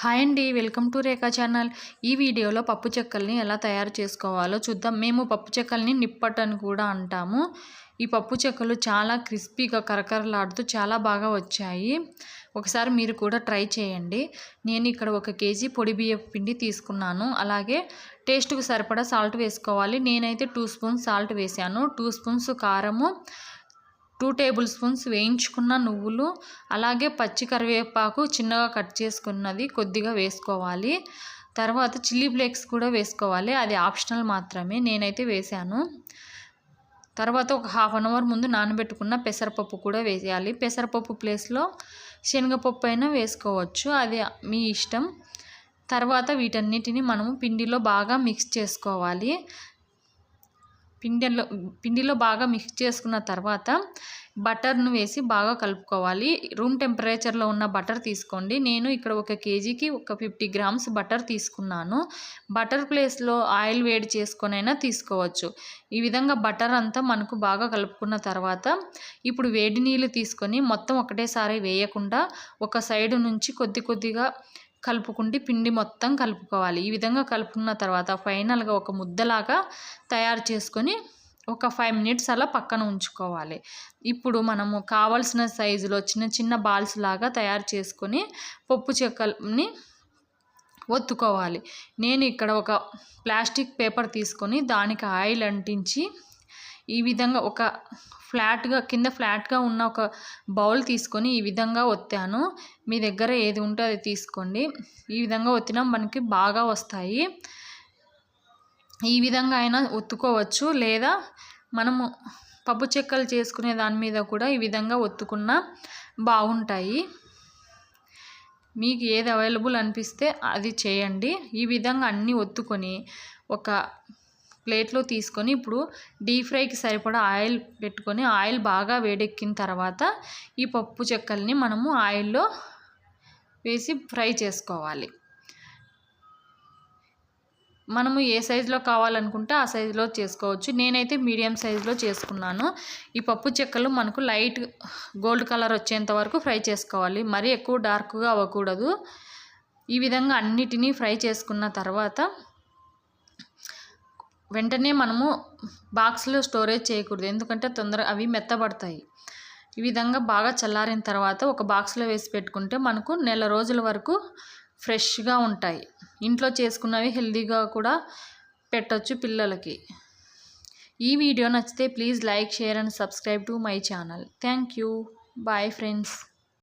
Hi అండి, welcome to Rekha channel. ఈ వీడియోలో పప్పు చెక్కల్ని ఎలా తయారు చేసుకోవాలో చూద్దాం. మేము పప్పు చెక్కల్ని నిప్పట్ అని కూడా అంటాము. ఈ పప్పు చెక్కలు చాలా క్రిస్పీగా కరకరలాడుతూ చాలా బాగా వచ్చాయి. ఒకసారి మీరు కూడా ట్రై చేయండి. నేను ఇక్కడ 1 కేజీ పొడి బియ్యపు పిండి తీసుకున్నాను. అలాగే టేస్ట్కు సరిపడా సాల్ట్ వేసుకోవాలి. నేనైతే 2 స్పూన్స్ సాల్ట్ వేసాను. 2 స్పూన్స్ కారము, 2 టేబుల్ స్పూన్స్ వేయించుకున్న నువ్వులు, అలాగే పచ్చి కరివేపాకు చిన్నగా కట్ చేసుకున్నది కొద్దిగా వేసుకోవాలి. తర్వాత చిల్లీ ఫ్లేక్స్ కూడా వేసుకోవాలి. అది ఆప్షనల్ మాత్రమే, నేనైతే వేసాను. తర్వాత ఒక హాఫ్ అన్ అవర్ ముందు నానబెట్టుకున్న పెసరపప్పు కూడా వేయాలి. పెసరపప్పు ప్లేస్లో శనగపప్పు అయినా వేసుకోవచ్చు, అది మీ ఇష్టం. తర్వాత వీటన్నిటిని మనము పిండిలో బాగా మిక్స్ చేసుకోవాలి. పిండిలో బాగా మిక్స్ చేసుకున్న తర్వాత బటర్ను వేసి బాగా కలుపుకోవాలి. రూమ్ టెంపరేచర్లో ఉన్న బటర్ తీసుకోండి. నేను ఇక్కడ 1 కేజీకి 50 గ్రామ్స్ బటర్ తీసుకున్నాను. బటర్ ప్లేస్లో ఆయిల్ వేడి చేసుకొనైనా తీసుకోవచ్చు. ఈ విధంగా బటర్ అంతా మనకు బాగా కలుపుకున్న తర్వాత ఇప్పుడు వేడి నీళ్ళు తీసుకొని మొత్తం ఒకటేసారి వేయకుండా ఒక సైడు నుంచి కొద్దిగా కలుపుకుంటే పిండి మొత్తం కలుపుకోవాలి. ఈ విధంగా కలుపుకున్న తర్వాత ఫైనల్గా ఒక ముద్దలాగా తయారు చేసుకొని ఒక 5 మినిట్స్ అలా పక్కన ఉంచుకోవాలి. ఇప్పుడు మనము కావాల్సిన సైజులో చిన్న బాల్స్ లాగా తయారు చేసుకొని పప్పు చెక్కల్ని ఒత్తుకోవాలి. నేను ఇక్కడ ఒక ప్లాస్టిక్ పేపర్ తీసుకొని దానికి ఆయిల్ అంటించి ఈ విధంగా ఒక కింద ఫ్లాట్గా ఉన్న ఒక బౌల్ తీసుకొని ఈ విధంగా ఒత్తాను. మీ దగ్గర ఏది ఉంటే అది తీసుకోండి. ఈ విధంగా ఒత్తినా మనకి బాగా వస్తాయి. ఈ విధంగా అయినా ఒత్తుకోవచ్చు, లేదా మనము పప్పు చెక్కలు చేసుకునే దాని మీద కూడా ఈ విధంగా ఒత్తుకున్నా బాగుంటాయి. మీకు ఏది అవైలబుల్ అనిపిస్తే అది చేయండి. ఈ విధంగా అన్నీ ఒత్తుకొని ఒక ప్లేట్లో తీసుకొని ఇప్పుడు డీప్ ఫ్రైకి సరిపడా ఆయిల్ పెట్టుకొని ఆయిల్ బాగా వేడెక్కిన తర్వాత ఈ పప్పు చెక్కల్ని మనము ఆయిల్లో వేసి ఫ్రై చేసుకోవాలి. మనము ఏ సైజులో కావాలనుకుంటే ఆ సైజులో చేసుకోవచ్చు. నేనైతే మీడియం సైజులో చేసుకున్నాను. ఈ పప్పు చెక్కలు మనకు లైట్ గోల్డ్ కలర్ వచ్చేంత వరకు ఫ్రై చేసుకోవాలి. మరీ ఎక్కువ డార్క్గా అవ్వకూడదు. ఈ విధంగా అన్నిటినీ ఫ్రై చేసుకున్న తర్వాత వెంటనే మనము బాక్స్లో స్టోరేజ్ చేయకూడదు, ఎందుకంటే తొందరగా అవి మెత్తబడతాయి. ఈ విధంగా బాగా చల్లారిన తర్వాత ఒక బాక్స్లో వేసి పెట్టుకుంటే మనకు నెల రోజుల వరకు ఫ్రెష్గా ఉంటాయి. ఇంట్లో చేసుకున్నవి హెల్తీగా కూడా పెట్టొచ్చు పిల్లలకి. ఈ వీడియో నచ్చితే please like, share and subscribe to my channel. Thank you. Bye friends.